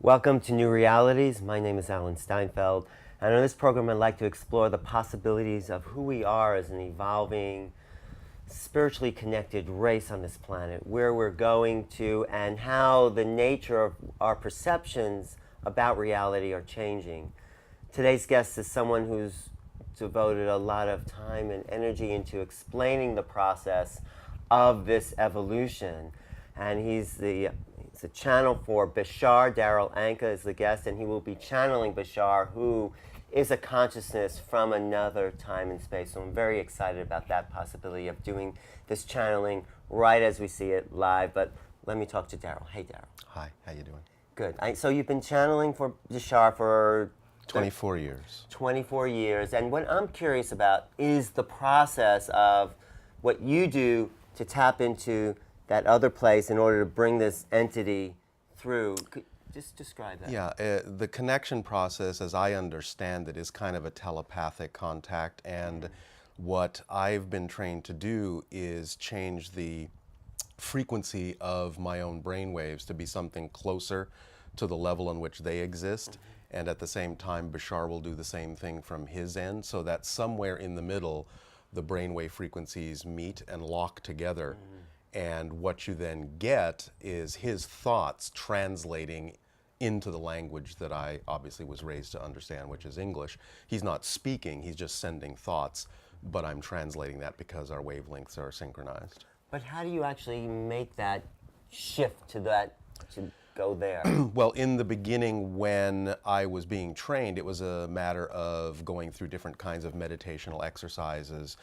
Welcome to New Realities. My name is Alan Steinfeld, and on this program I'd like to explore the possibilities of who we are as an evolving, spiritually connected race on this planet, where we're going to, and how the nature of our perceptions about reality are changing. Today's guest is someone who's devoted a lot of time and energy into explaining the process of this evolution, and he's a channel for Bashar. Darryl Anka is the guest, and he will be channeling Bashar, who is a consciousness from another time and space. So I'm very excited about that possibility of doing this channeling right as we see it live. But let me talk to Darryl. Hey, Darryl. Hi, how you doing? Good. So you've been channeling for Bashar for 24 years. 24 years. And what I'm curious about is the process of what you do to tap into that other place in order to bring this entity through. Could just describe that. Yeah, the connection process, as I understand it, is kind of a telepathic contact, and what I've been trained to do is change the frequency of my own brain waves to be something closer to the level on which they exist, and at the same time Bashar will do the same thing from his end, so that somewhere in the middle the brainwave frequencies meet and lock together. And what you then get is his thoughts translating into the language that I obviously was raised to understand, which is English. He's not speaking, he's just sending thoughts, but I'm translating that because our wavelengths are synchronized. But how do you actually make that shift to go there? Well, in the beginning, when I was being trained, it was a matter of going through different kinds of meditational exercises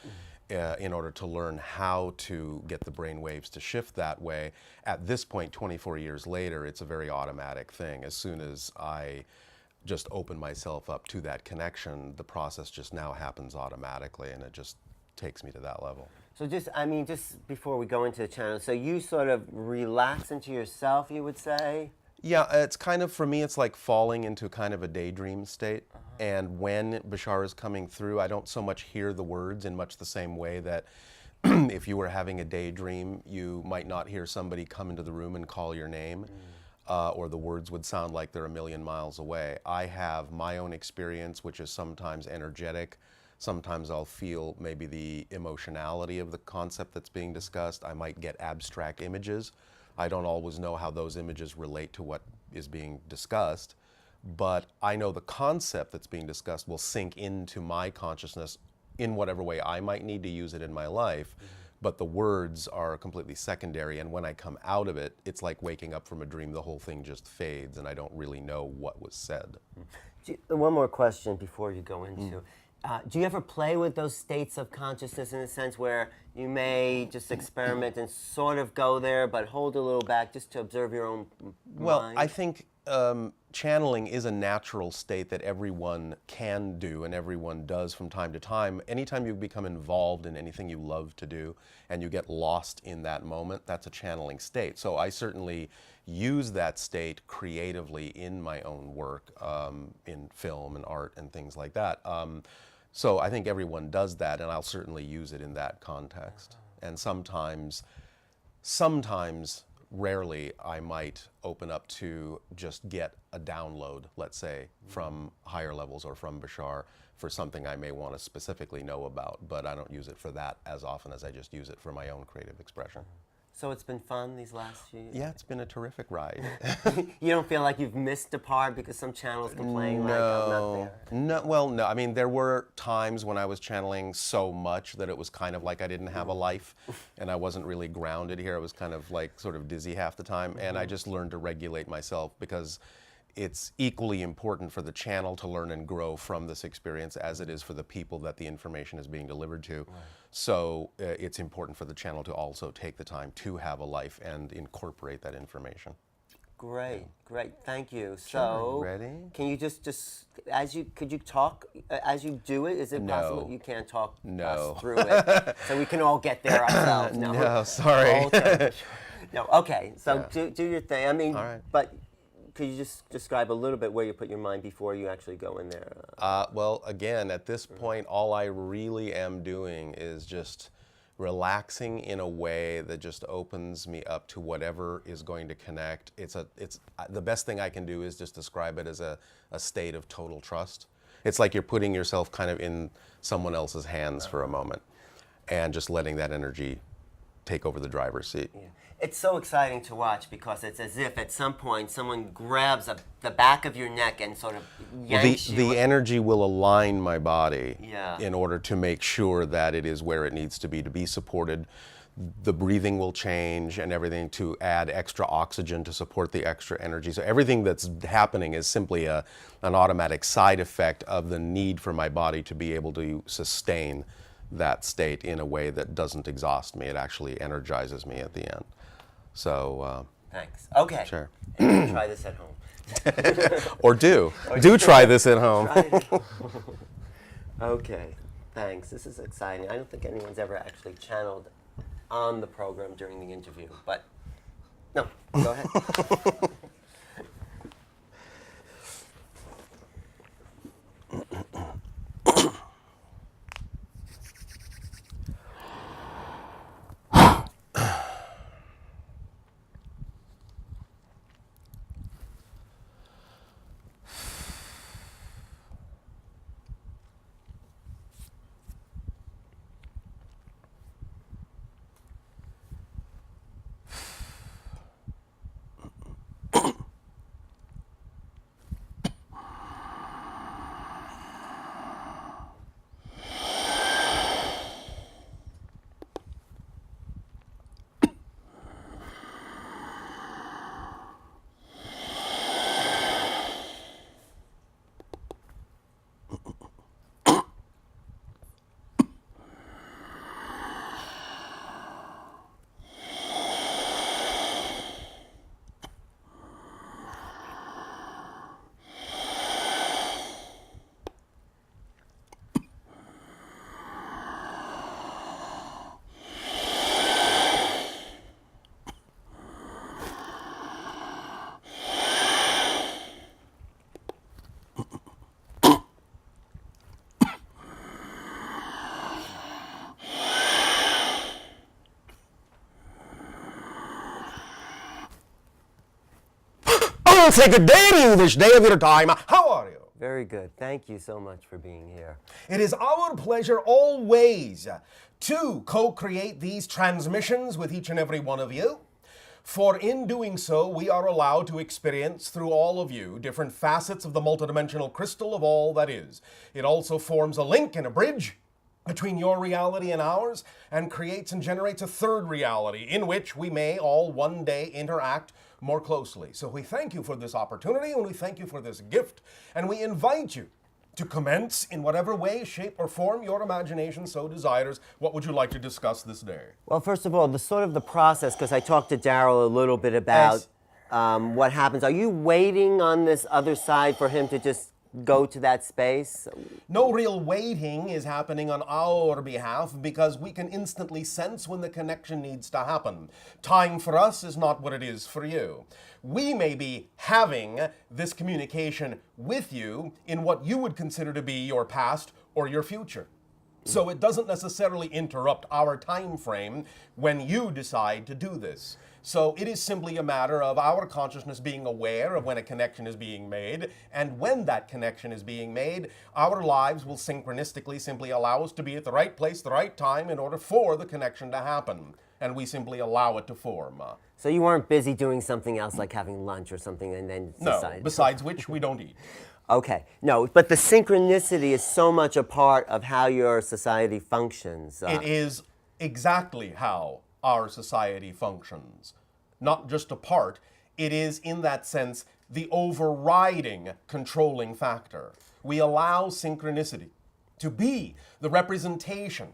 in order to learn how to get the brain waves to shift that way. At this point, 24 years later, it's a very automatic thing. As soon as I just open myself up to that connection, the process just now happens automatically, and it just takes me to that level. So just before we go into the channel, so you sort of relax into yourself, you would say? Yeah, it's kind of, for me, it's like falling into kind of a daydream state. And when Bashar is coming through, I don't so much hear the words in much the same way that if you were having a daydream, you might not hear somebody come into the room and call your name, or the words would sound like they're a million miles away. I have my own experience, which is sometimes energetic. Sometimes I'll feel maybe the emotionality of the concept that's being discussed. I might get abstract images. I don't always know how those images relate to what is being discussed, but I know the concept that's being discussed will sink into my consciousness in whatever way I might need to use it in my life, but the words are completely secondary, and when I come out of it, it's like waking up from a dream. The whole thing just fades, and I don't really know what was said. One more question before you go into do you ever play with those states of consciousness in a sense where you may just experiment and sort of go there, but hold a little back just to observe your own Well, mind? I think channeling is a natural state that everyone can do and everyone does from time to time. Anytime you become involved in anything you love to do and you get lost in that moment, that's a channeling state. So I certainly use that state creatively in my own work, in film and art and things like that. So I think everyone does that, and I'll certainly use it in that context. And sometimes, rarely, I might open up to just get a download, let's say, from higher levels or from Bashar for something I may want to specifically know about, but I don't use it for that as often as I just use it for my own creative expression. So it's been fun these last few years? Yeah, it's been a terrific ride. You don't feel like you've missed a part because some channels complain like, I'm not there? No. I mean, there were times when I was channeling so much that it was kind of like I didn't have a life and I wasn't really grounded here. I was kind of like sort of dizzy half the time, and I just learned to regulate myself because it's equally important for the channel to learn and grow from this experience as it is for the people that the information is being delivered to. Right. So it's important for the channel to also take the time to have a life and incorporate that information. Great, great, thank you. Sure. So, Ready? Can you just could you talk as you do it? Is it possible you can't talk us through it? So we can all get there ourselves. No, sorry. No, okay, so do your thing. I mean, all right. But could you just describe a little bit where you put your mind before you actually go in there? Well, again, at this point, all I really am doing is just relaxing in a way that just opens me up to whatever is going to connect. It's the best thing I can do is just describe it as a state of total trust. It's like you're putting yourself kind of in someone else's hands for a moment and just letting that energy take over the driver's seat. Yeah. It's so exciting to watch because it's as if at some point someone grabs the back of your neck and sort of yanks you. The energy will align my body Yeah. in order to make sure that it is where it needs to be supported. The breathing will change and everything to add extra oxygen to support the extra energy. So everything that's happening is simply an automatic side effect of the need for my body to be able to sustain that state in a way that doesn't exhaust me. It actually energizes me at the end. So Thanks. Okay. Sure. Try this at home. or do try this at home. Try it at home. Okay. Thanks. This is exciting. I don't think anyone's ever actually channeled on the program during the interview, but no, go ahead. Say good day to you this day of your time. How are you? Very good. Thank you so much for being here. It is our pleasure always to co-create these transmissions with each and every one of you. For in doing so, we are allowed to experience through all of you different facets of the multidimensional crystal of all that is. It also forms a link and a bridge between your reality and ours and creates and generates a third reality in which we may all one day interact more closely. So we thank you for this opportunity and we thank you for this gift and we invite you to commence in whatever way, shape, or form your imagination so desires. What would you like to discuss this day? Well, first of all, the process, because I talked to Darryl a little bit about what happens. Are you waiting on this other side for him to just go to that space? No real waiting is happening on our behalf because we can instantly sense when the connection needs to happen. Time for us is not what it is for you. We may be having this communication with you in what you would consider to be your past or your future. So it doesn't necessarily interrupt our time frame when you decide to do this. So it is simply a matter of our consciousness being aware of when a connection is being made, and when that connection is being made, our lives will synchronistically simply allow us to be at the right place, the right time in order for the connection to happen. And we simply allow it to form. So you weren't busy doing something else like having lunch or something and then No, decided? besides which we don't eat. Okay, no, but the synchronicity is so much a part of how your society functions. It is exactly how our society functions. Not just a part, it is in that sense the overriding controlling factor. We allow synchronicity to be the representation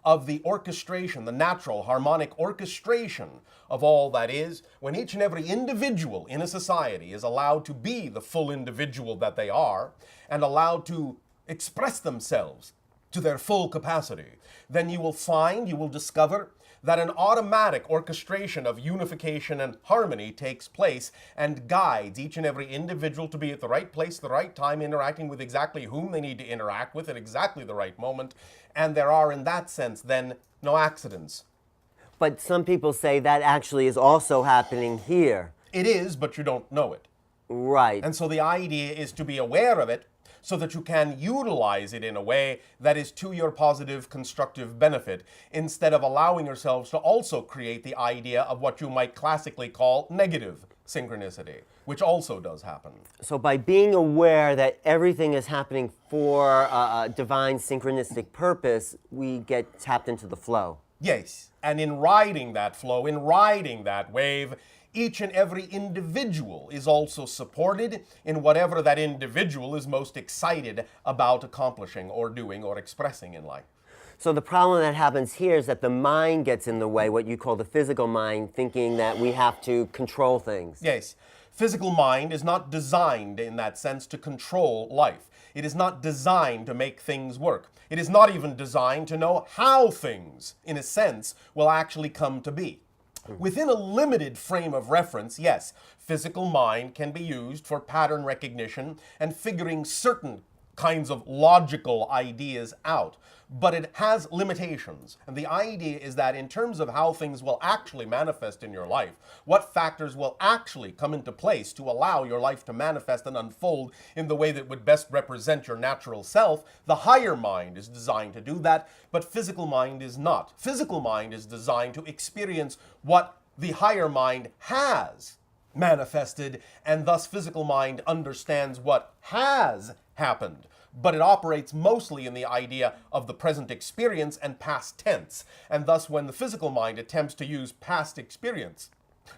of the orchestration, the natural harmonic orchestration of all that is, when each and every individual in a society is allowed to be the full individual that they are and allowed to express themselves to their full capacity, then you will discover that an automatic orchestration of unification and harmony takes place and guides each and every individual to be at the right place, the right time, interacting with exactly whom they need to interact with at exactly the right moment. And there are, in that sense, then no accidents. But some people say that actually is also happening here. It is, but you don't know it. Right. And so the idea is to be aware of it so that you can utilize it in a way that is to your positive, constructive benefit, instead of allowing yourselves to also create the idea of what you might classically call negative synchronicity, which also does happen. So by being aware that everything is happening for a divine synchronistic purpose, we get tapped into the flow. Yes, and in riding that flow, in riding that wave, each and every individual is also supported in whatever that individual is most excited about accomplishing or doing or expressing in life. So the problem that happens here is that the mind gets in the way, what you call the physical mind, thinking that we have to control things. Yes, physical mind is not designed in that sense to control life. It is not designed to make things work. It is not even designed to know how things, in a sense, will actually come to be. Within a limited frame of reference, yes, physical mind can be used for pattern recognition and figuring certain kinds of logical ideas out. But it has limitations. And the idea is that in terms of how things will actually manifest in your life, what factors will actually come into place to allow your life to manifest and unfold in the way that would best represent your natural self, the higher mind is designed to do that, but physical mind is not. Physical mind is designed to experience what the higher mind has manifested, and thus physical mind understands what has happened. But it operates mostly in the idea of the present experience and past tense. And thus, when the physical mind attempts to use past experience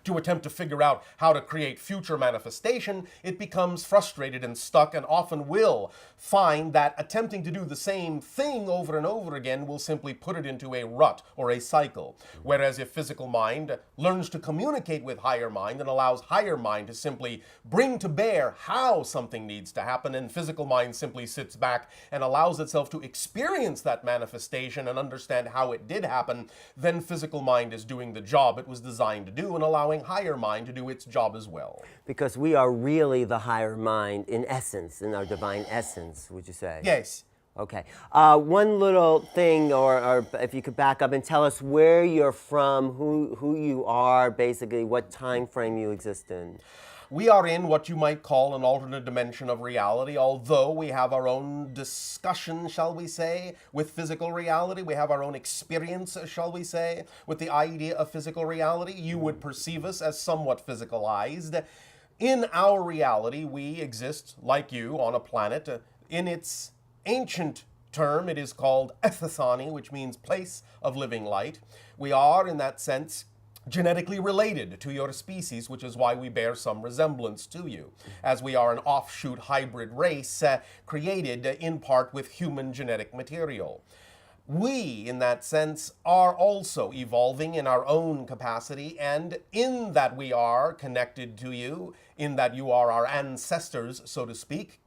to attempt to figure out how to create future manifestation, it becomes frustrated and stuck, and often will find that attempting to do the same thing over and over again will simply put it into a rut or a cycle. Whereas if physical mind learns to communicate with higher mind and allows higher mind to simply bring to bear how something needs to happen, and physical mind simply sits back and allows itself to experience that manifestation and understand how it did happen, then physical mind is doing the job it was designed to do and allowing higher mind to do its job as well. Because we are really the higher mind in essence, in our divine essence, would you say? Yes. Okay. One little thing, or if you could back up and tell us where you're from, who you are, basically what time frame you exist in. We are in what you might call an alternate dimension of reality, although we have our own discussion, shall we say, with physical reality. We have our own experience, shall we say, with the idea of physical reality. You would perceive us as somewhat physicalized. In our reality, we exist, like you, on a planet. In its ancient term, it is called Ethithani, which means place of living light. We are, in that sense, genetically related to your species, which is why we bear some resemblance to you, as we are an offshoot hybrid race created in part with human genetic material. We, in that sense, are also evolving in our own capacity, and in that we are connected to you, in that you are our ancestors, so to speak,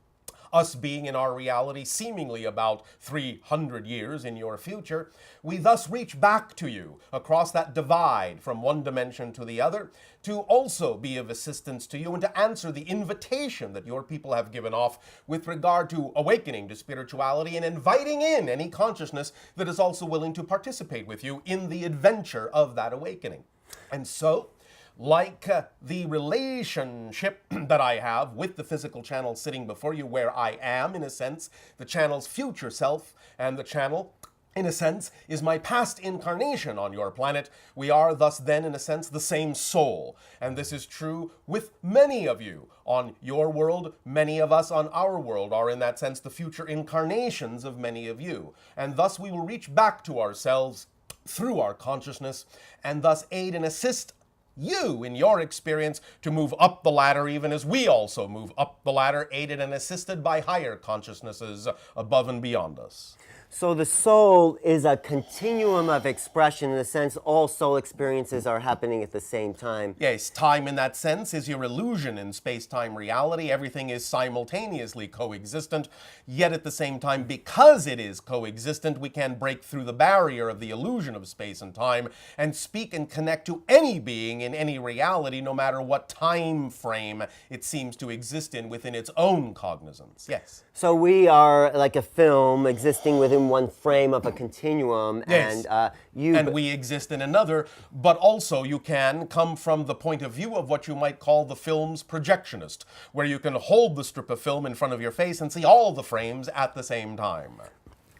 us being in our reality seemingly about 300 years in your future, we thus reach back to you across that divide from one dimension to the other to also be of assistance to you and to answer the invitation that your people have given off with regard to awakening to spirituality and inviting in any consciousness that is also willing to participate with you in the adventure of that awakening. And so, like the relationship that I have with the physical channel sitting before you, where I am, in a sense, the channel's future self, and the channel, in a sense, is my past incarnation on your planet. We are thus then, in a sense, the same soul. And this is true with many of you on your world. Many of us on our world are, in that sense, the future incarnations of many of you. And thus we will reach back to ourselves through our consciousness, and thus aid and assist you, in your experience, to move up the ladder, even as we also move up the ladder, aided and assisted by higher consciousnesses above and beyond us. So the soul is a continuum of expression. In a sense, all soul experiences are happening at the same time. Yes, time in that sense is your illusion in space-time reality. Everything is simultaneously coexistent, yet at the same time, because it is coexistent, we can break through the barrier of the illusion of space and time and speak and connect to any being in any reality, no matter what time frame it seems to exist in within its own cognizance. Yes. So we are like a film existing within in one frame of a continuum, Yes. and and we exist in another, but also you can come from the point of view of what you might call the film's projectionist, where you can hold the strip of film in front of your face and see all the frames at the same time.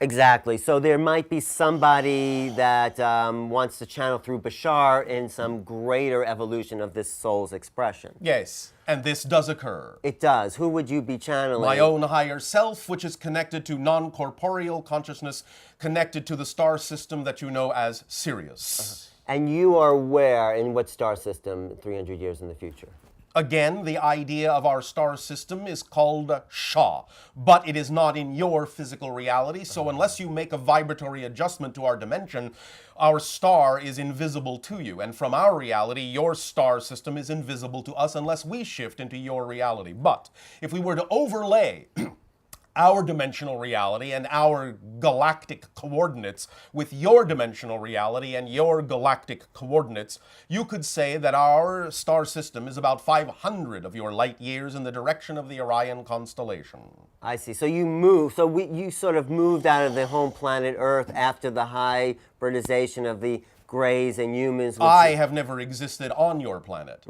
Exactly. So there might be somebody that wants to channel through Bashar in some greater evolution of this soul's expression. Yes, and this does occur. It does. Who would you be channeling? My own higher self, which is connected to non-corporeal consciousness, connected to the star system that you know as Sirius. And you are where, in what star system 300 years in the future? Again, the idea of our star system is called Sha, but it is not in your physical reality, so unless you make a vibratory adjustment to our dimension, our star is invisible to you, and from our reality, your star system is invisible to us unless we shift into your reality. But if we were to overlay our dimensional reality and our galactic coordinates with your dimensional reality and your galactic coordinates, you could say that our star system is about 500 of your light years in the direction of the Orion constellation. I see. So you moved. So you sort of moved out of the home planet Earth after the hybridization of the Greys and humans. I have never existed on your planet.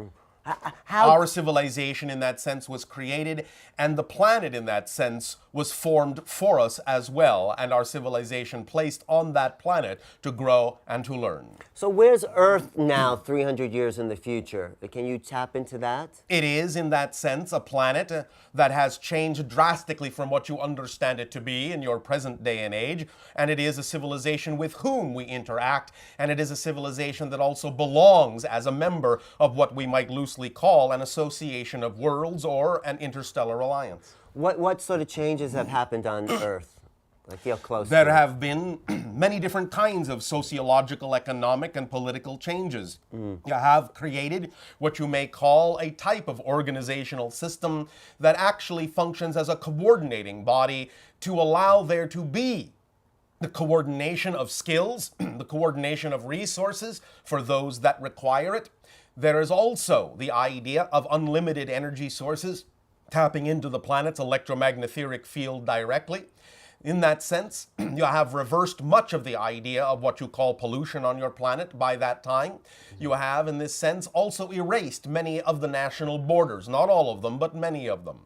How? Our civilization in that sense was created, and the planet in that sense was formed for us as well, and our civilization placed on that planet to grow and to learn. So where's Earth now 300 years in the future? Can you tap into that? It is, in that sense, a planet that has changed drastically from what you understand it to be in your present day and age, and it is a civilization with whom we interact, and it is a civilization that also belongs as a member of what we might loosely call an association of worlds or an interstellar alliance. What sort of changes have happened on Earth? I feel close There to it. have been many different kinds of sociological, economic, and political changes. You have created what you may call a type of organizational system that actually functions as a coordinating body to allow there to be the coordination of skills, the coordination of resources for those that require it. There is also the idea of unlimited energy sources tapping into the planet's electromagnetic field directly. In that sense, you have reversed much of the idea of what you call pollution on your planet by that time. You have, in this sense, also erased many of the national borders, not all of them, but many of them.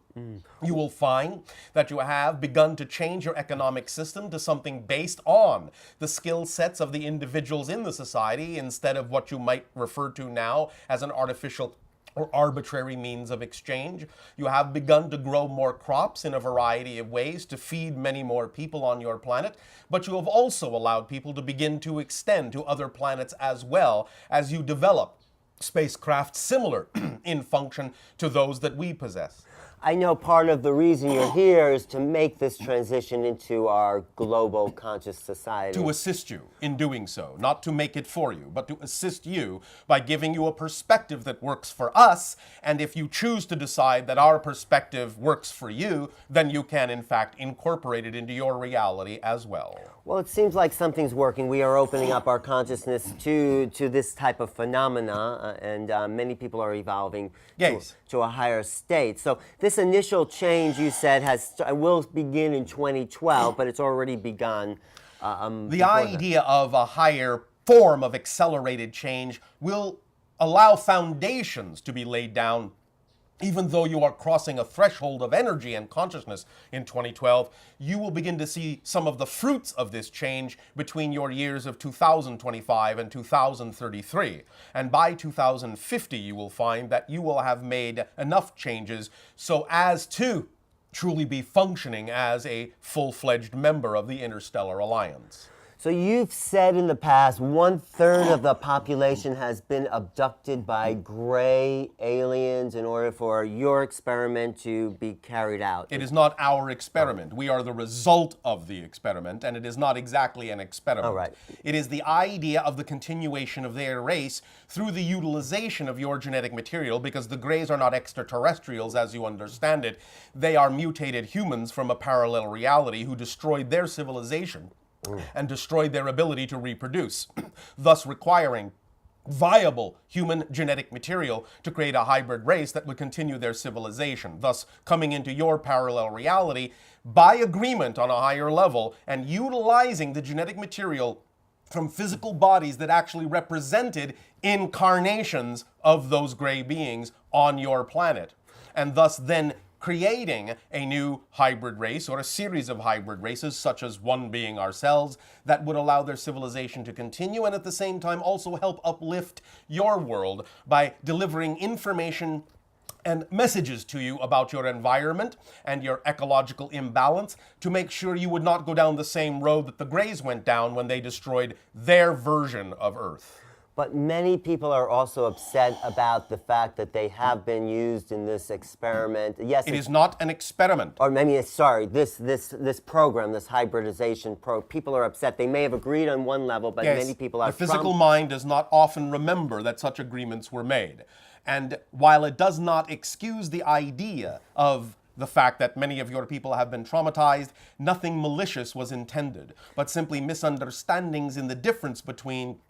You will find that you have begun to change your economic system to something based on the skill sets of the individuals in the society instead of what you might refer to now as an artificial or arbitrary means of exchange. You have begun to grow more crops in a variety of ways to feed many more people on your planet, but you have also allowed people to begin to extend to other planets as well as you develop spacecraft similar in function to those that we possess. I know part of the reason you're here is to make this transition into our global conscious society. To assist you in doing so, not to make it for you, but to assist you by giving you a perspective that works for us, and if you choose to decide that our perspective works for you, then you can in fact incorporate it into your reality as well. Well, it seems like something's working. We are opening up our consciousness to this type of phenomena, and many people are evolving Yes. to a higher state. So this initial change, you said, will begin in 2012, but it's already begun. The idea of a higher form of accelerated change will allow foundations to be laid down. Even though you are crossing a threshold of energy and consciousness in 2012, you will begin to see some of the fruits of this change between your years of 2025 and 2033. And by 2050, you will find that you will have made enough changes so as to truly be functioning as a full-fledged member of the Interstellar Alliance. So you've said in the past 1/3 of the population has been abducted by gray aliens in order for your experiment to be carried out. It is not our experiment. We are the result of the experiment, and it is not exactly an experiment. All right. It is the idea of the continuation of their race through the utilization of your genetic material, because the Greys are not extraterrestrials as you understand it. They are mutated humans from a parallel reality who destroyed their civilization and destroyed their ability to reproduce, thus requiring viable human genetic material to create a hybrid race that would continue their civilization, thus coming into your parallel reality by agreement on a higher level and utilizing the genetic material from physical bodies that actually represented incarnations of those gray beings on your planet, and thus then creating a new hybrid race or a series of hybrid races, such as one being ourselves, that would allow their civilization to continue and at the same time also help uplift your world by delivering information and messages to you about your environment and your ecological imbalance to make sure you would not go down the same road that the Greys went down when they destroyed their version of Earth. But many people are also upset about the fact that they have been used in this experiment. Yes, It is not an experiment. Or maybe, sorry, this program, this hybridization people are upset. They may have agreed on one level, but Yes, many people are the physical mind does not often remember that such agreements were made. And while it does not excuse the idea of the fact that many of your people have been traumatized, nothing malicious was intended, but simply misunderstandings in the difference between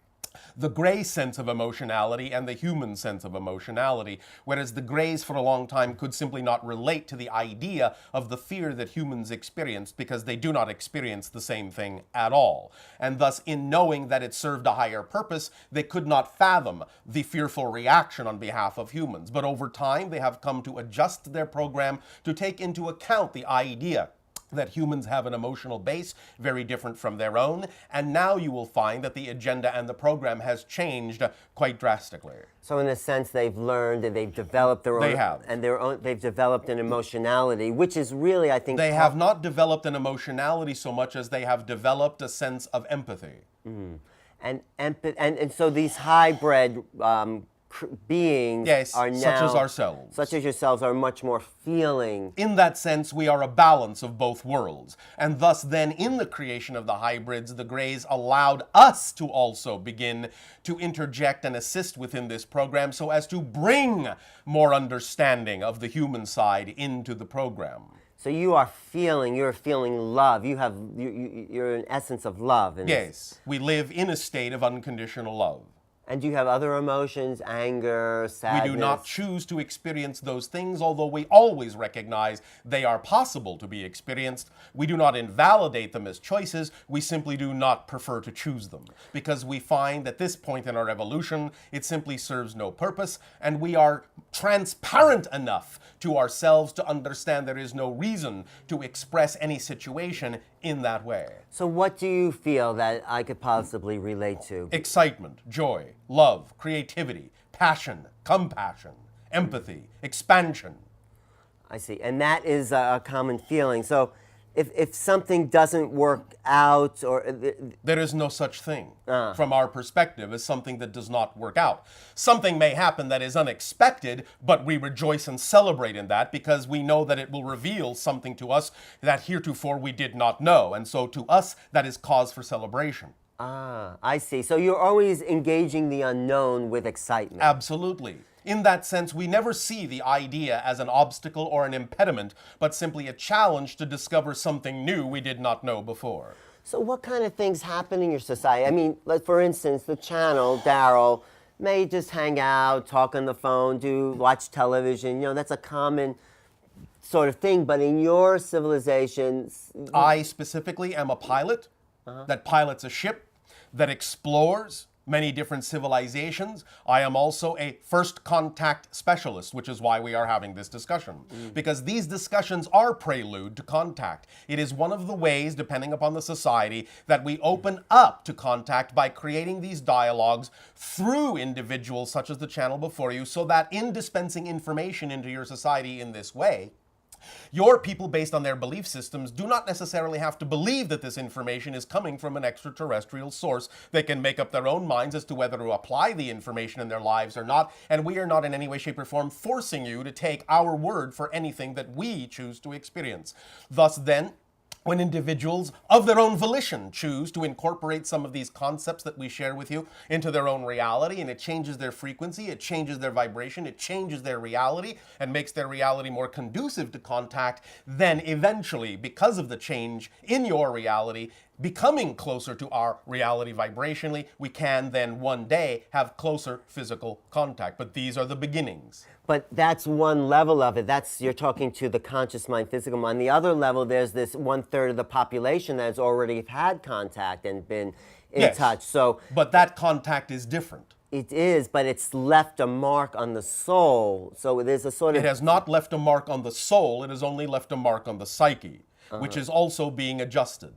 the gray sense of emotionality and the human sense of emotionality, whereas the grays for a long time could simply not relate to the idea of the fear that humans experienced because they do not experience the same thing at all. And thus, in knowing that it served a higher purpose, they could not fathom the fearful reaction on behalf of humans. But over time, they have come to adjust their program to take into account the idea that humans have an emotional base very different from their own, and now you will find that the agenda and the program has changed quite drastically. So in a sense, they've learned and they've developed their own. They have. And they've developed an emotionality, which is really, I think... They have not developed an emotionality so much as they have developed a sense of empathy. Mm. And so these hybrid beings are now... such as ourselves. Such as yourselves are much more feeling. In that sense, we are a balance of both worlds. And thus then, in the creation of the hybrids, the Greys allowed us to also begin to interject and assist within this program so as to bring more understanding of the human side into the program. So you're feeling love. You're an essence of love. Yes, we live in a state of unconditional love. And do you have other emotions, anger, sadness? We do not choose to experience those things, although we always recognize they are possible to be experienced. We do not invalidate them as choices, we simply do not prefer to choose them. Because we find at this point in our evolution, it simply serves no purpose, and we are transparent enough to ourselves to understand there is no reason to express any situation in that way. So what do you feel that I could possibly relate to? Excitement, joy, love, creativity, passion, compassion, empathy, expansion. I see. And that is a common feeling. So if something doesn't work out or... There is no such thing from our perspective as something that does not work out. Something may happen that is unexpected, but we rejoice and celebrate in that because we know that it will reveal something to us that heretofore we did not know. And so to us, that is cause for celebration. Ah, I see. So you're always engaging the unknown with excitement. Absolutely. In that sense, we never see the idea as an obstacle or an impediment, but simply a challenge to discover something new we did not know before. So what kind of things happen in your society? I mean, like for instance, the channel, Darryl, may just hang out, talk on the phone, watch television. You know, that's a common sort of thing. But in your civilization... I specifically am a pilot that pilots a ship, that explores many different civilizations. I am also a first contact specialist, which is why we are having this discussion. Because these discussions are prelude to contact. It is one of the ways, depending upon the society, that we open up to contact by creating these dialogues through individuals such as the channel before you, so that in dispensing information into your society in this way, your people, based on their belief systems, do not necessarily have to believe that this information is coming from an extraterrestrial source. They can make up their own minds as to whether to apply the information in their lives or not, and we are not in any way, shape, or form forcing you to take our word for anything that we choose to experience. Thus then, when individuals of their own volition choose to incorporate some of these concepts that we share with you into their own reality, and it changes their frequency, it changes their vibration, it changes their reality, and makes their reality more conducive to contact, then eventually, because of the change in your reality, becoming closer to our reality vibrationally, we can then one day have closer physical contact. But these are the beginnings. But that's one level of it. That's, you're talking to the conscious mind, physical mind. The other level, there's this 1/3 of the population that has already had contact and been in Yes. touch. So But that contact is different. it is, but it's left a mark on the soul. So there's a sort of... It has not left a mark on the soul, it has only left a mark on the psyche, which is also being adjusted.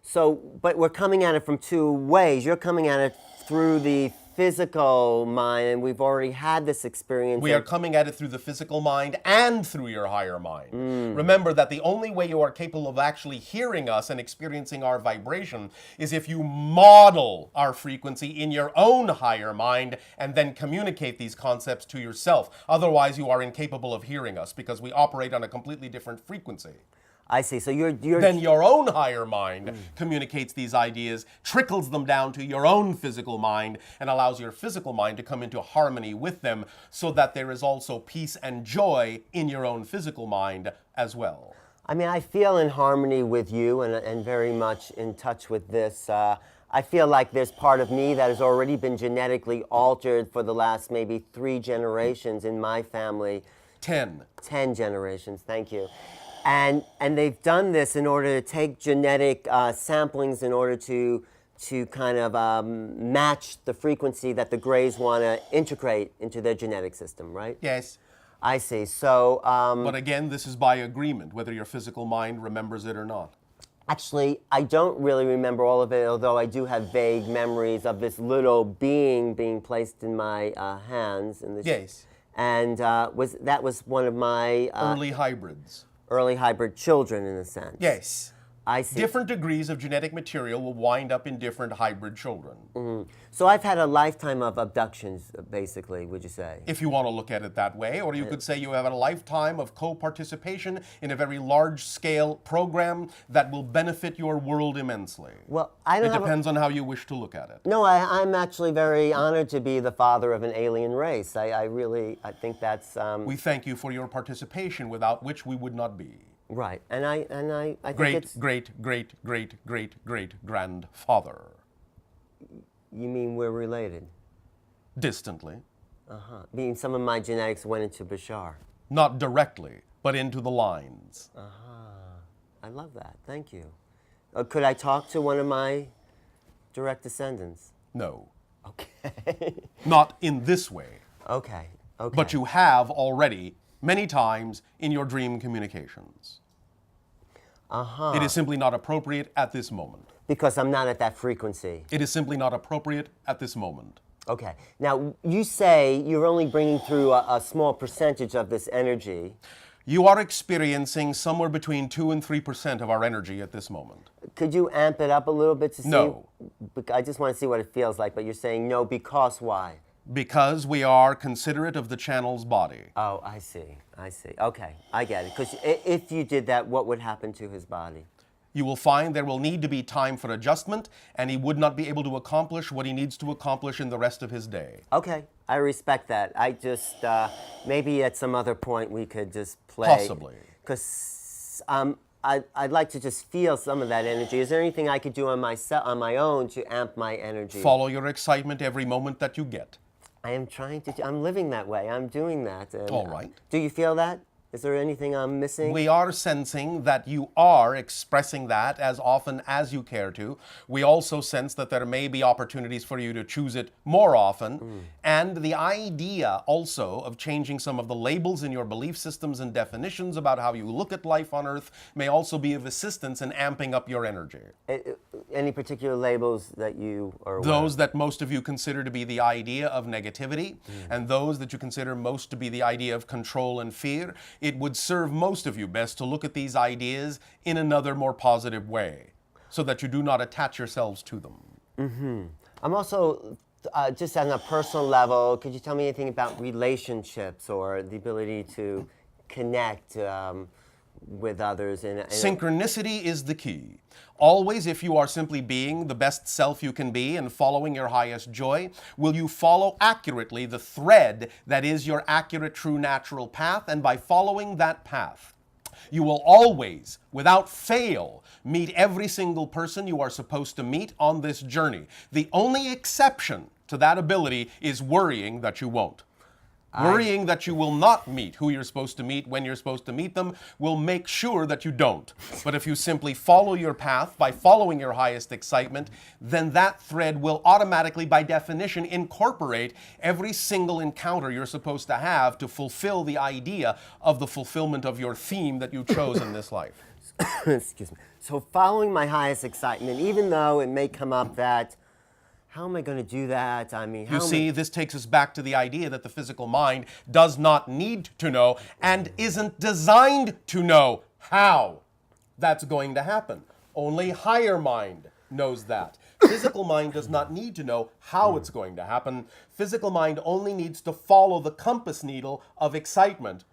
So, but we're coming at it from two ways. You're coming at it through the physical mind, and we've already had this experience. We are coming at it through the physical mind and through your higher mind. Remember that the only way you are capable of actually hearing us and experiencing our vibration is if you model our frequency in your own higher mind and then communicate these concepts to yourself. Otherwise, you are incapable of hearing us because we operate on a completely different frequency. I see. So you're Then your own higher mind communicates these ideas, trickles them down to your own physical mind, and allows your physical mind to come into harmony with them so that there is also peace and joy in your own physical mind as well. I mean, I feel in harmony with you and very much in touch with this. I feel like there's part of me that has already been genetically altered for the last maybe 3 generations in my family. 10. 10 generations, thank you. And they've done this in order to take genetic samplings in order to kind of match the frequency that the Greys want to integrate into their genetic system, right? Yes. I see. So, But again, this is by agreement, whether your physical mind remembers it or not. actually, I don't really remember all of it, although I do have vague memories of this little being being placed in my hands. In this, Yes. And that was one of my Early hybrids. early hybrid children, in a sense. Yes. I see. Different degrees of genetic material will wind up in different hybrid children. So I've had a lifetime of abductions, basically, would you say? If you want to look at it that way, or you could say you have a lifetime of co-participation in a very large-scale program that will benefit your world immensely. Well, I don't It have depends on how you wish to look at it. No, I'm actually very honored to be the father of an alien race. I think that's We thank you for your participation, without which we would not be. right. And I think Great, it's... great, great, great, great, great grandfather. You mean we're related? Distantly. Meaning some of my genetics went into Bashar. Not directly, but into the lines. I love that. Thank you. Could I talk to one of my direct descendants? No. Okay. Not in this way. Okay. Okay. But you have already, many times, in your dream communications. It is simply not appropriate at this moment. Because I'm not at that frequency. It is simply not appropriate at this moment. Okay. Now, you say you're only bringing through a small percentage of this energy. You are experiencing somewhere between 2 and 3% of our energy at this moment. Could you amp it up a little bit to see? No. I just want to see what it feels like, but you're saying no because why? Because we are considerate of the channel's body. Oh, I see. I see. Okay, I get it. Because if you did that, what would happen to his body? You will find there will need to be time for adjustment, and he would not be able to accomplish what he needs to accomplish in the rest of his day. Okay, I respect that. I just, maybe at some other point we could just play. Possibly. Because I'd like to just feel some of that energy. Is there anything I could do on my own to amp my energy? Follow your excitement every moment that you get. I am trying to, I'm living that way. I'm doing that. And, All right. Do you feel that? Is there anything I'm missing? We are sensing that you are expressing that as often as you care to. We also sense that there may be opportunities for you to choose it more often. And the idea also of changing some of the labels in your belief systems and definitions about how you look at life on Earth may also be of assistance in amping up your energy. Any particular labels that you are aware Those that most of you consider to be the idea of negativity, and those that you consider most to be the idea of control and fear. It would serve most of you best to look at these ideas in another, more positive way, so that you do not attach yourselves to them. I'm also, just on a personal level, could you tell me anything about relationships or the ability to connect with others. Synchronicity is the key. Always, if you are simply being the best self you can be and following your highest joy, will you follow accurately the thread that is your accurate, true, natural path, and by following that path, you will always, without fail, meet every single person you are supposed to meet on this journey. The only exception to that ability is worrying that you won't. Worrying that you will not meet who you're supposed to meet when you're supposed to meet them will make sure that you don't. But if you simply follow your path by following your highest excitement, then that thread will automatically, by definition, incorporate every single encounter you're supposed to have to fulfill the idea of the fulfillment of your theme that you chose in this life. Excuse me. So following my highest excitement, even though it may come up that, how am I going to do that? I mean, You see, this takes us back to the idea that the physical mind does not need to know and isn't designed to know how that's going to happen. Only higher mind knows that. Physical mind does not need to know how it's going to happen. Physical mind only needs to follow the compass needle of excitement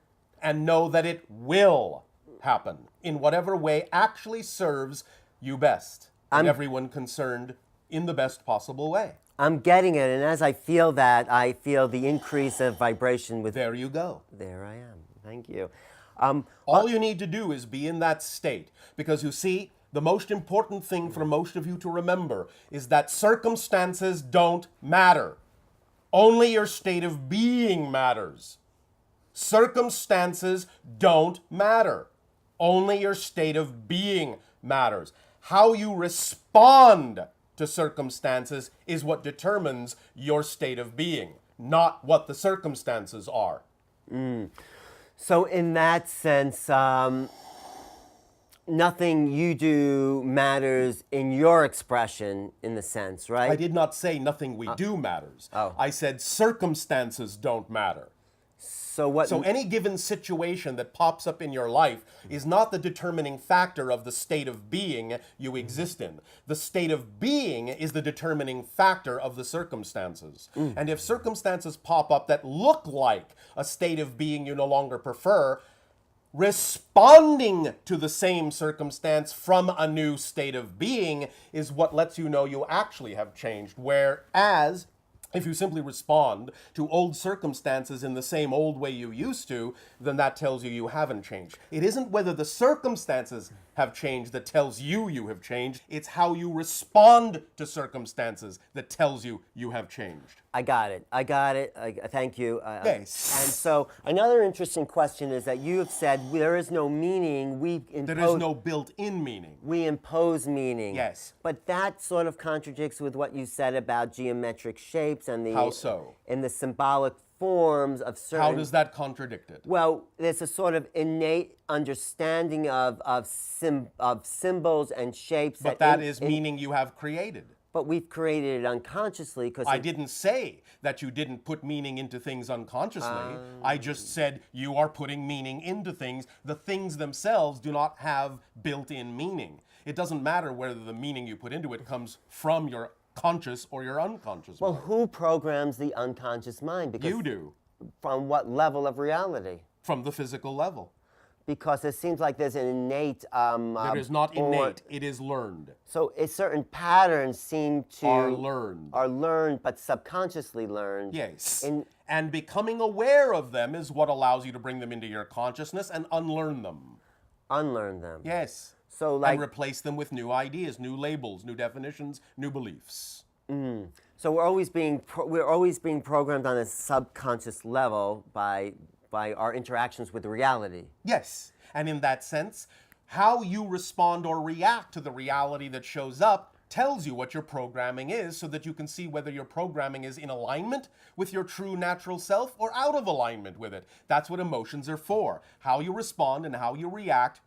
and know that it will happen in whatever way actually serves you best and everyone concerned in the best possible way. I'm getting it, and as I feel that, I feel the increase of vibration with... There you go. There I am. Thank you. All you need to do is be in that state, because you see, the most important thing for most of you to remember is that circumstances don't matter. Only your state of being matters. Circumstances don't matter. Only your state of being matters. How you respond to circumstances is what determines your state of being, not what the circumstances are. So in that sense, nothing you do matters in your expression, in the sense, right? I did not say nothing we do matters. I said circumstances don't matter. So any given situation that pops up in your life is not the determining factor of the state of being you exist in. The state of being is the determining factor of the circumstances. And if circumstances pop up that look like a state of being you no longer prefer, responding to the same circumstance from a new state of being is what lets you know you actually have changed. Whereas if you simply respond to old circumstances in the same old way you used to, then that tells you you haven't changed. It isn't whether the circumstances have changed that tells you you have changed. It's how you respond to circumstances that tells you you have changed. I got it. Thank you. Yes. And so another interesting question is that you have said there is no meaning. There is no built-in meaning. We impose meaning. Yes. But that sort of contradicts with what you said about geometric shapes and the... How so? In the symbolic forms of certain... How does that contradict it? Well, there's a sort of innate understanding of symbols and shapes. But that is meaning you have created. But we've created it unconsciously because... I didn't say that you didn't put meaning into things unconsciously. I just said you are putting meaning into things. The things themselves do not have built-in meaning. It doesn't matter whether the meaning you put into it comes from your conscious or your unconscious mind. Well, who programs the unconscious mind? Because you do. From what level of reality? From the physical level. Because it seems like there's an innate... There is not innate, it is learned. So certain patterns seem to... Are learned. Are learned, but subconsciously learned. Yes. And becoming aware of them is what allows you to bring them into your consciousness and unlearn them. Unlearn them. Yes. So and replace them with new ideas, new labels, new definitions, new beliefs. So we're always being programmed on a subconscious level by our interactions with reality. Yes, and in that sense, how you respond or react to the reality that shows up tells you what your programming is, so that you can see whether your programming is in alignment with your true natural self or out of alignment with it. That's what emotions are for. How you respond and how you react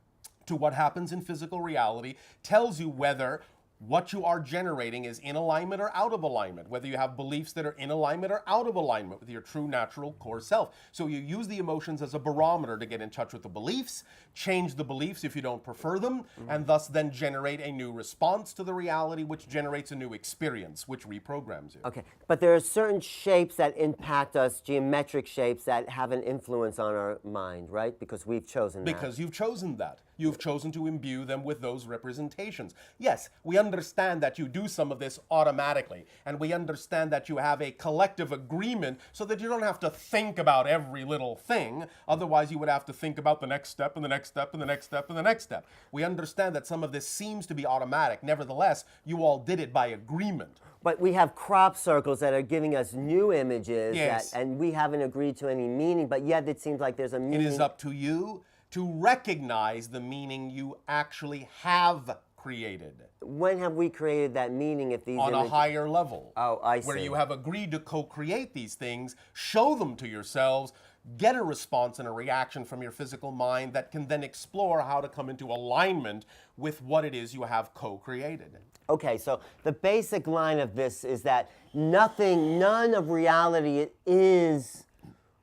to what happens in physical reality tells you whether What you are generating is in alignment or out of alignment, whether you have beliefs that are in alignment or out of alignment with your true natural core self. So you use the emotions as a barometer to get in touch with the beliefs, change the beliefs if you don't prefer them, and thus then generate a new response to the reality, which generates a new experience, which reprograms you. Okay, but there are certain shapes that impact us, geometric shapes that have an influence on our mind, right? Because we've chosen that. Because you've chosen that. You've chosen to imbue them with those representations. Yes, we understand that you do some of this automatically, and we understand that you have a collective agreement so that you don't have to think about every little thing. Otherwise, you would have to think about the next step and the next step and the next step and the next step. We understand that some of this seems to be automatic. Nevertheless, you all did it by agreement. But we have crop circles that are giving us new images, Yes. and we haven't agreed to any meaning, but yet it seems like there's a It meaning. is up to you to recognize the meaning you actually have created When have we created that meaning if these on a images... higher level. Oh, I Where see. you have agreed to co-create these things, show them to yourselves, get a response and a reaction from your physical mind that can then explore how to come into alignment with what it is you have co-created. Okay, so the basic line of this is that none of reality is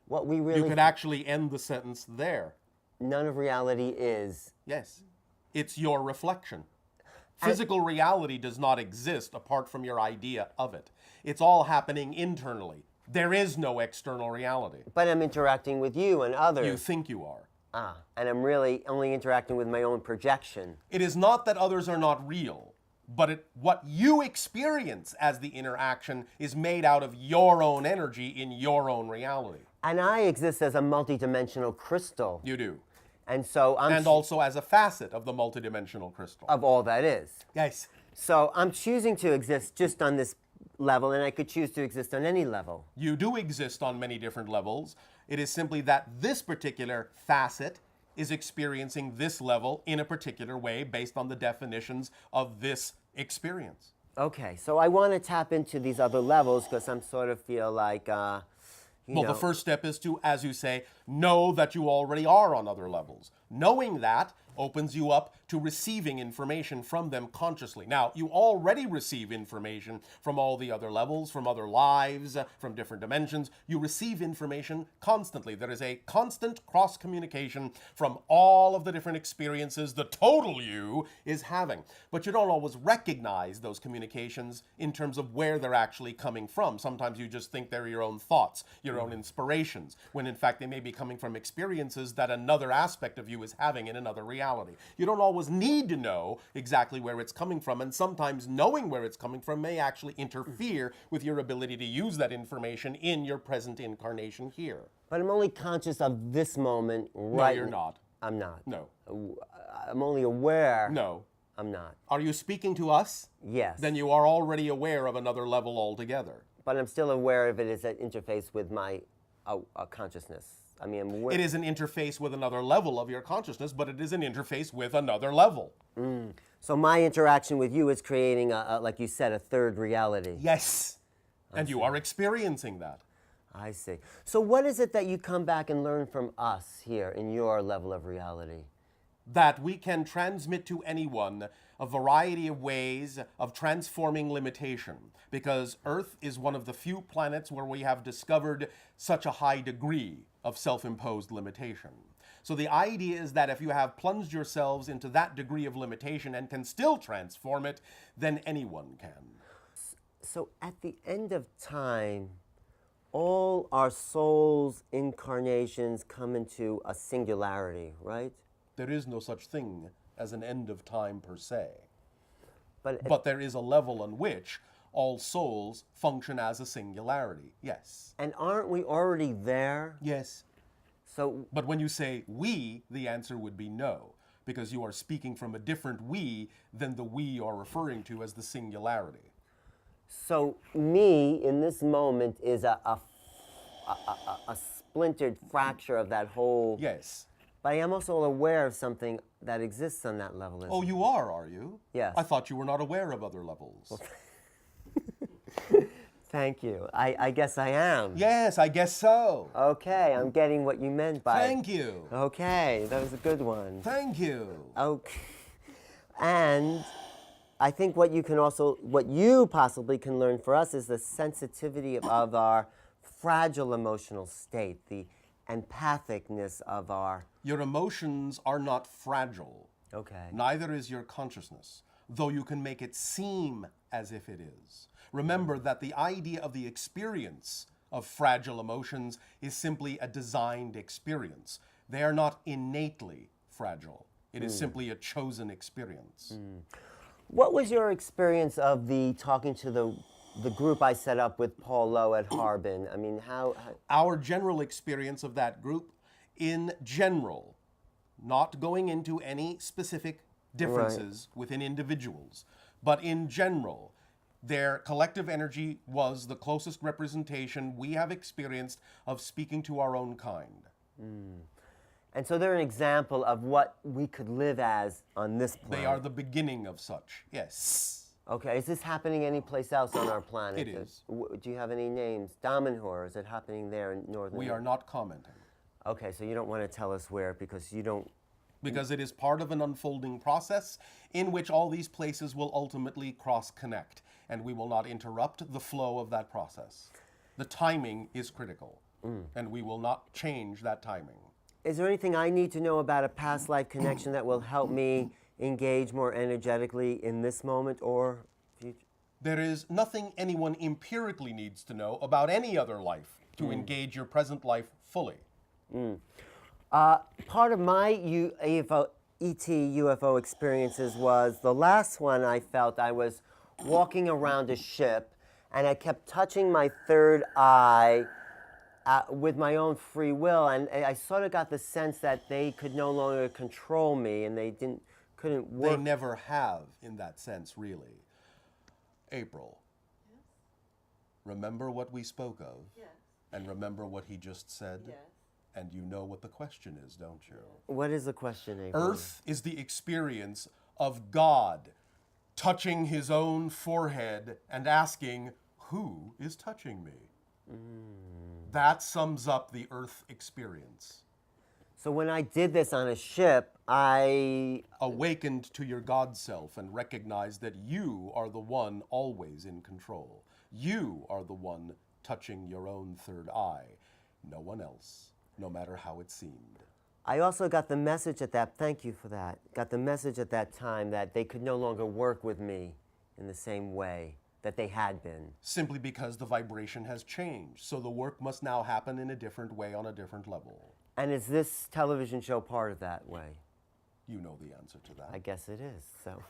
what we really... You could actually end the sentence there. None of reality is... Yes. It's your reflection. Physical reality does not exist apart from your idea of it. It's all happening internally. There is no external reality. But I'm interacting with you and others. You think you are. And I'm really only interacting with my own projection. It is not that others are not real, but what you experience as the interaction is made out of your own energy in your own reality. And I exist as a multidimensional crystal. You do. And so I'm... And also as a facet of the multidimensional crystal. of all that is. Yes. So I'm choosing to exist just on this level, and I could choose to exist on any level. You do exist on many different levels. It is simply that this particular facet is experiencing this level in a particular way based on the definitions of this experience. Okay, so I want to tap into these other levels because I'm sort of feel like, you Well, know... the first step is to, as you say, know that you already are on other levels. Knowing that opens you up to receiving information from them consciously. Now, you already receive information from all the other levels, from other lives, from different dimensions. You receive information constantly. There is a constant cross-communication from all of the different experiences the total you is having. But you don't always recognize those communications in terms of where they're actually coming from. Sometimes you just think they're your own thoughts, your own inspirations, when in fact they may be coming from experiences that another aspect of you is having in another reality. You don't always need to know exactly where it's coming from, and sometimes knowing where it's coming from may actually interfere with your ability to use that information in your present incarnation here. But I'm only conscious of this moment right... No, you're not. I'm not. No. I'm only aware... No. I'm not. Are you speaking to us? Yes. Then you are already aware of another level altogether. But I'm still aware of it as an interface with my consciousness. I mean, I'm aware... It is an interface with another level of your consciousness, but it is an interface with another level. So my interaction with you is creating, like you said, a third reality. Yes. And you are experiencing that. I see. So what is it that you come back and learn from us here in your level of reality? That we can transmit to anyone a variety of ways of transforming limitation, because Earth is one of the few planets where we have discovered such a high degree of self-imposed limitation. So the idea is that if you have plunged yourselves into that degree of limitation and can still transform it, then anyone can. So at the end of time, all our souls' incarnations come into a singularity, right? There is no such thing as an end of time per se. But But there is a level on which all souls function as a singularity. Yes. and aren't we already there? Yes. So But when you say we, the answer would be no, because you are speaking from a different we than the we you're referring to as the singularity. so me in this moment is a splintered fracture of that whole. Yes. But I am also aware of something that exists on that level. Oh, you are you? Yes. I thought you were not aware of other levels. Thank you. I guess I am. Yes, I guess so. Okay, I'm getting what you meant by. Thank you. Okay, that was a good one. Thank you. Okay. And I think what you possibly can learn for us is the sensitivity of our fragile emotional state, the empathicness of our. Your emotions are not fragile. Okay. Neither is your consciousness, though you can make it seem as if it is. Remember that the idea of the experience of fragile emotions is simply a designed experience. They are not innately fragile. It is simply a chosen experience. What was your experience of the talking to the group I set up with Paul Lowe at Harbin? I mean, how Our general experience of that group, in general, not going into any specific differences within individuals, but in general, their collective energy was the closest representation we have experienced of speaking to our own kind. and so they're an example of what we could live as on this planet. They are the beginning of such, yes. Okay, is this happening anyplace else on our planet? It is. Do you have any names? Damanhur, is it happening there in northern? We are not commenting. Okay, so you don't want to tell us where because you don't. Because it is part of an unfolding process in which all these places will ultimately cross-connect, and we will not interrupt the flow of that process. The timing is critical, and we will not change that timing. Is there anything I need to know about a past life connection that will help me engage more energetically in this moment or future? There is nothing anyone empirically needs to know about any other life to engage your present life fully. Part of my UFO experiences was the last one I felt I was walking around a ship and I kept touching my third eye with my own free will, and I sort of got the sense that they could no longer control me and they couldn't work. They never have in that sense, really. April, remember what we spoke of? Yes. And remember what he just said? Yes. And you know what the question is, don't you? What is the question, April? Earth is the experience of God touching his own forehead and asking, who is touching me? That sums up the Earth experience. So when I did this on a ship, I Awakened to your God self and recognized that you are the one always in control. You are the one touching your own third eye, no one else, no matter how it seemed. I also got the message thank you for that, got the message at that time that they could no longer work with me in the same way that they had been. Simply because the vibration has changed, so the work must now happen in a different way on a different level. And is this television show part of that way? You know the answer to that. I guess it is, so.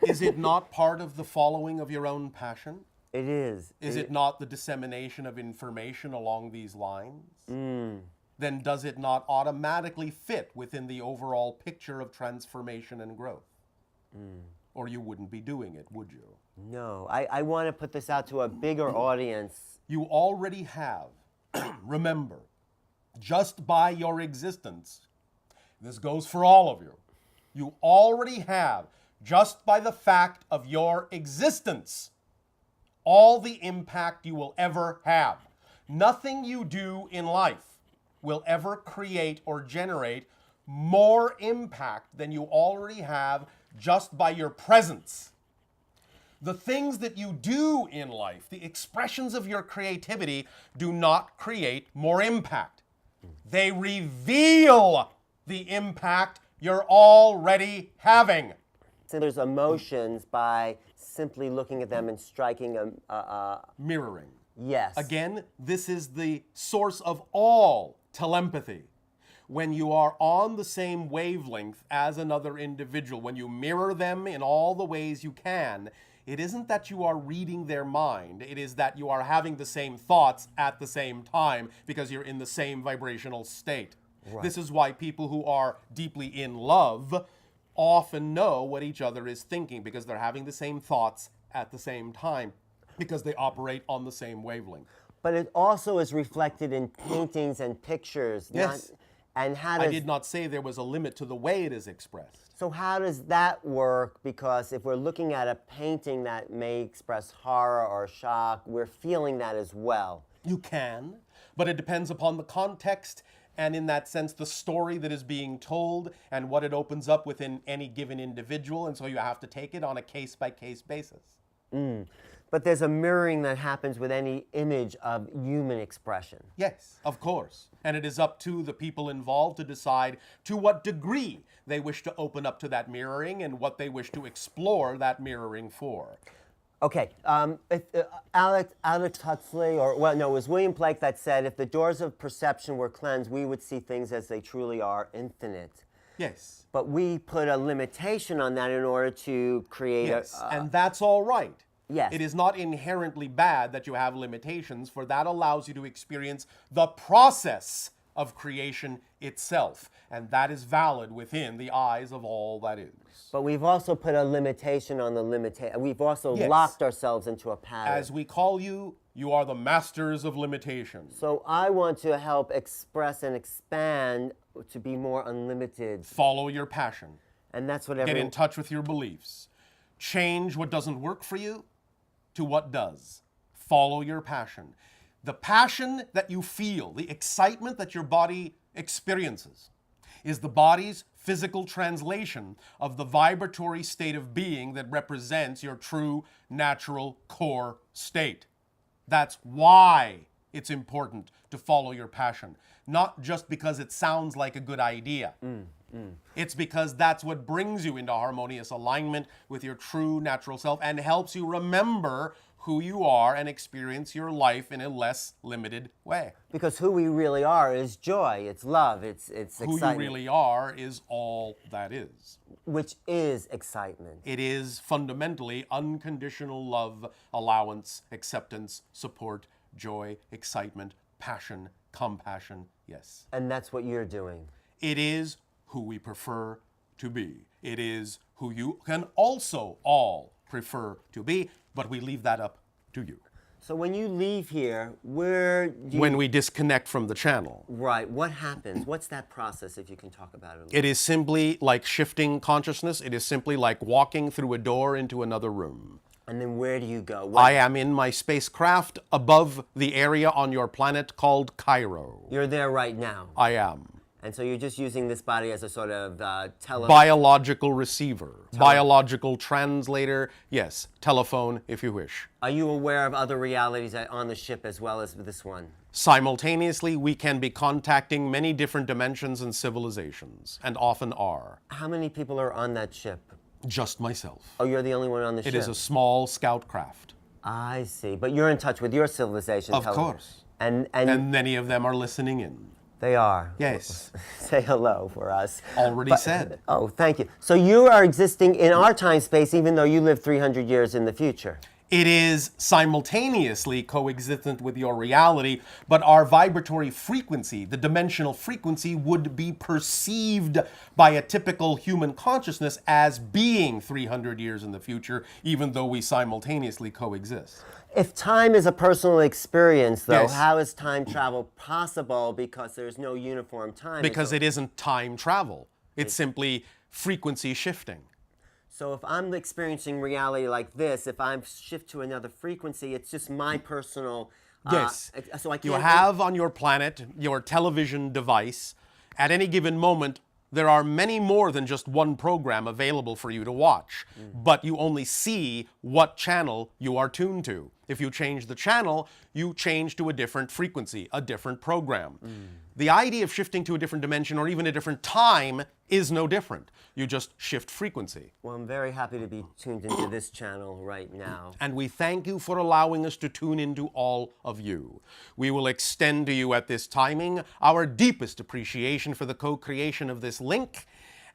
Is it not part of the following of your own passion? It is. Is it not the dissemination of information along these lines? Then does it not automatically fit within the overall picture of transformation and growth? Or you wouldn't be doing it, would you? No, I want to put this out to a bigger audience. You already have, remember, just by your existence, this goes for all of you, you already have, just by the fact of your existence, all the impact you will ever have. Nothing you do in life will ever create or generate more impact than you already have just by your presence. The things that you do in life, the expressions of your creativity, do not create more impact. They reveal the impact you're already having. So there's emotions by simply looking at them and striking a Mirroring. yes. Again, this is the source of all telepathy. When you are on the same wavelength as another individual, when you mirror them in all the ways you can, it isn't that you are reading their mind, it is that you are having the same thoughts at the same time because you're in the same vibrational state. Right. This is why people who are deeply in love often know what each other is thinking because they're having the same thoughts at the same time because they operate on the same wavelength. But it also is reflected in paintings and pictures. Yes. And how does, I did not say there was a limit to the way it is expressed. So how does that work? Because if we're looking at a painting that may express horror or shock, we're feeling that as well. You can, but it depends upon the context and in that sense, the story that is being told and what it opens up within any given individual. And so you have to take it on a case-by-case basis. But there's a mirroring that happens with any image of human expression. Yes, of course. And it is up to the people involved to decide to what degree they wish to open up to that mirroring and what they wish to explore that mirroring for. Okay, Alex Huxley, it was William Blake that said, if the doors of perception were cleansed, we would see things as they truly are, infinite. Yes. But we put a limitation on that in order to create Yes, and that's all right. Yes. It is not inherently bad that you have limitations, for that allows you to experience the process of creation itself. And that is valid within the eyes of all that is. But we've also put a limitation on the limitation. We've also Yes. locked ourselves into a pattern. As we call you, you are the masters of limitation. So I want to help express and expand to be more unlimited. Follow your passion. And that's what Get in touch with your beliefs. Change what doesn't work for you to what does. Follow your passion. The passion that you feel, the excitement that your body experiences, is the body's physical translation of the vibratory state of being that represents your true natural core state. That's why it's important to follow your passion, not just because it sounds like a good idea. It's because that's what brings you into harmonious alignment with your true natural self and helps you remember who you are and experience your life in a less limited way. Because who we really are is joy, it's love, it's Who excitement. you really are is all that is. Which is excitement. It is fundamentally unconditional love, allowance, acceptance, support, joy, excitement, passion, compassion, yes. And that's what you're doing. It is who we prefer to be. It is who you can also all prefer to be, but we leave that up to you. So when you leave here, where do you... When we disconnect from the channel, Right, what happens? What's that process, if you can talk about it a little? it is simply like shifting consciousness. It is simply like walking through a door into another room. And then where do you go? I am in my spacecraft above the area on your planet called Cairo. You're there right now. I am. And so you're just using this body as a sort of Biological receiver, biological translator, yes, telephone if you wish. Are you aware of other realities on the ship as well as this one? Simultaneously, we can be contacting many different dimensions and civilizations, and often are. How many people are on that ship? Just myself. Oh, you're the only one on the ship? It is a small scout craft. I see. But you're in touch with your civilization. Of course. And many of them are listening in. They are. Yes. Say hello for us. Already said. Oh, thank you. So you are existing in our time space even though you live 300 years in the future. It is simultaneously coexistent with your reality, but our vibratory frequency, the dimensional frequency, would be perceived by a typical human consciousness as being 300 years in the future, even though we simultaneously coexist. If time is a personal experience, though, Yes. how is time travel possible because there's no uniform time? Because it isn't time travel. It's simply frequency shifting. So if I'm experiencing reality like this, if I shift to another frequency, it's just my personal... Yes. So I can't... You have on your planet your television device. At any given moment, there are many more than just one program available for you to watch, but you only see what channel you are tuned to. If you change the channel, you change to a different frequency, a different program. The idea of shifting to a different dimension or even a different time is no different. You just shift frequency. Well, I'm very happy to be tuned into this channel right now. And we thank you for allowing us to tune into all of you. We will extend to you at this timing our deepest appreciation for the co-creation of this link,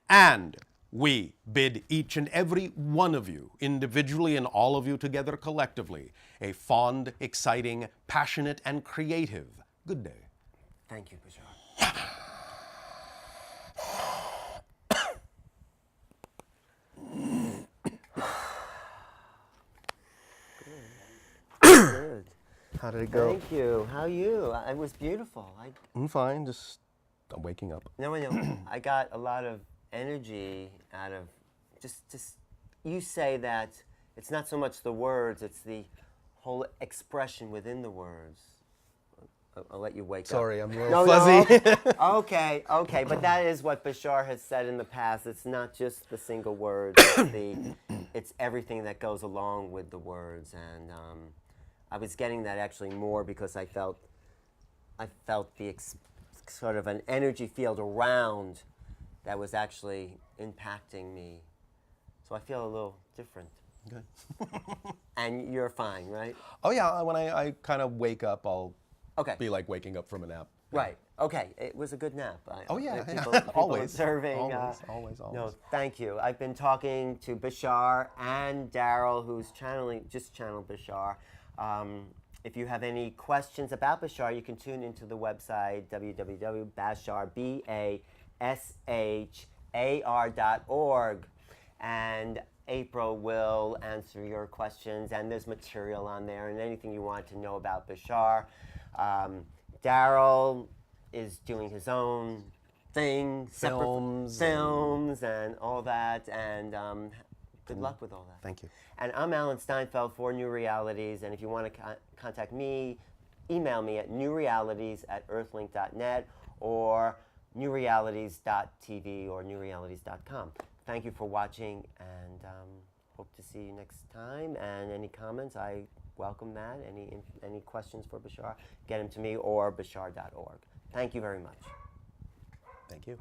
and we bid each and every one of you, individually and all of you together collectively, a fond, exciting, passionate, and creative good day. Thank you, Bashar. Good. How did it go? Thank you. How are you? It was beautiful. I'm fine, just I'm waking up. No, I got a lot of energy out of just you say that it's not so much the words, it's the whole expression within the words. I'll let you wake Sorry, up. I'm a little fuzzy. No. Okay. But that is what Bashar has said in the past. It's not just the single words. It's everything that goes along with the words. And I was getting that actually more because I felt the sort of an energy field around that was actually impacting me. So I feel a little different. Okay. And you're fine, right? Oh yeah, when I kind of wake up, I'll Okay. be like waking up from a nap. Right. Okay. It was a good nap. Oh yeah, People always. observing. Always. No, thank you. I've been talking to Bashar and Darryl, who's just channeled Bashar. If you have any questions about Bashar, you can tune into the website www.bashar.org. And April will answer your questions, and there's material on there and anything you want to know about Bashar. Darryl is doing his own thing, Films films and all that, and good luck with all that. Thank you. And I'm Alan Steinfeld for New Realities, and if you want to contact me, email me at newrealities@earthlink.net or newrealities.tv or newrealities.com. Thank you for watching, and hope to see you next time. And any comments, I welcome that. Any questions for Bashar, get them to me or bashar.org. Thank you very much. Thank you.